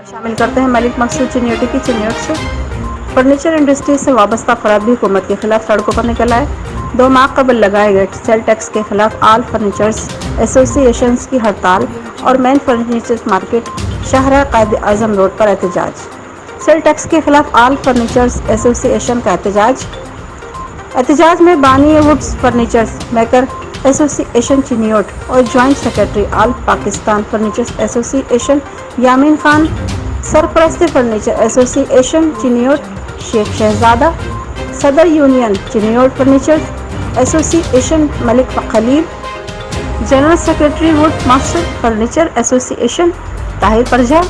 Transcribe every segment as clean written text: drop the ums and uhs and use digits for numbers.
शामिल करते हैं मलिक मकसूद चिन्योटी की चिन्योट से। फर्नीचर इंडस्ट्री से वाबस्ता अफराद भी हुकूमत के खिलाफ सड़कों पर निकल आए। 2 माह कबल लगाए गए सेल टैक्स के खिलाफ आल फर्नीचर्स एसोसिएशंस की हड़ताल और मेन फर्नीचर मार्केट शाहरा कायद आजम रोड पर एहतजाज। सेल टैक्स के खिलाफ आल फर्नीचर्स एसोसिएशन का एहतजाज में Bani woods furnitures maker association Chiniot और joint secretary all Pakistan furniture association Yamin Khan, सरपरस्त फर्नीचर एसोसिएशन चिन्योट शेख शहजादा, सदर union Chiniot furniture association Malik Khalil, general secretary wood master furniture association Tahir Parja,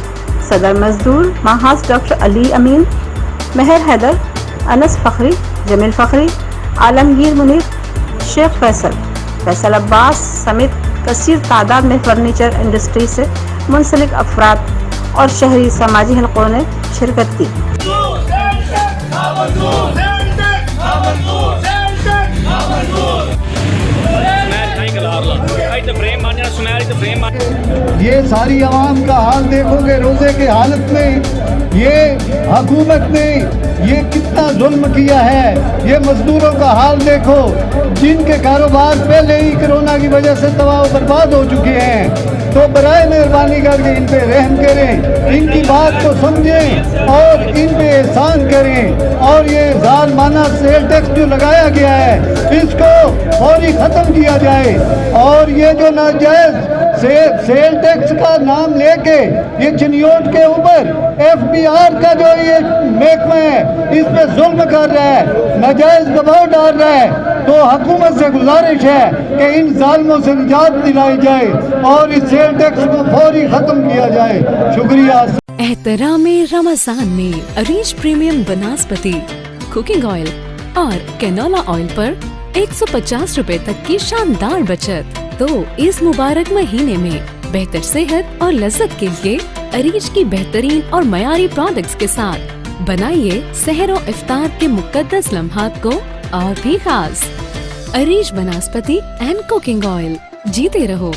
सदर मजदूर महाज डॉक्टर अली अमीन, मेहर हैदर, अनस फखरी, जमील फखरी, आलमगीर मुनीर, शेख फैसल अब्बास समेत कसीर तादाद में फर्नीचर इंडस्ट्री से मुंसलिक अफराद और शहरी समाजी हलकों ने शिरकत की। ये सारी आवाम का हाल देखोगे रोजे के हालत में, ये हुकूमत ने ये कितना जुल्म किया है। ये मजदूरों का हाल देखो जिनके कारोबार पहले ही कोरोना की वजह से तबाह बर्बाद हो चुके हैं। तो बराए मेहरबानी करके इन पे रहम करें, इनकी बात को समझें और इन पे एहसान करें। और ये जालमाना सेल टैक्स जो लगाया गया है इसको फौरी ख़त्म किया जाए। और ये जो नाजायज सेल टैक्स का नाम लेके ये चिन्योट के ऊपर FBR का जो ये महकमा है इस पे जुल्म कर रहा है, नाजायज दबाव डाल रहा है। तो हुकूमत से गुजारिश है कि इन जालिमों से निजात दिलाई जाए और इस सेल टैक्स को फौरी ख़त्म किया जाए। शुक्रिया। एहतरामे रमजान में अरीज प्रीमियम बनास्पति कुकिंग ऑयल और कैनोला ऑयल पर 150 रुपए तक की शानदार बचत। तो इस मुबारक महीने में बेहतर सेहत और लज्जत के लिए अरीज की बेहतरीन और मयारी प्रोडक्ट्स के साथ बनाइए सहर और इफ्तार के मुकद्दस लम्हात को और भी खास। अरीज बनास्पति एंड कुकिंग ऑयल, जीते रहो।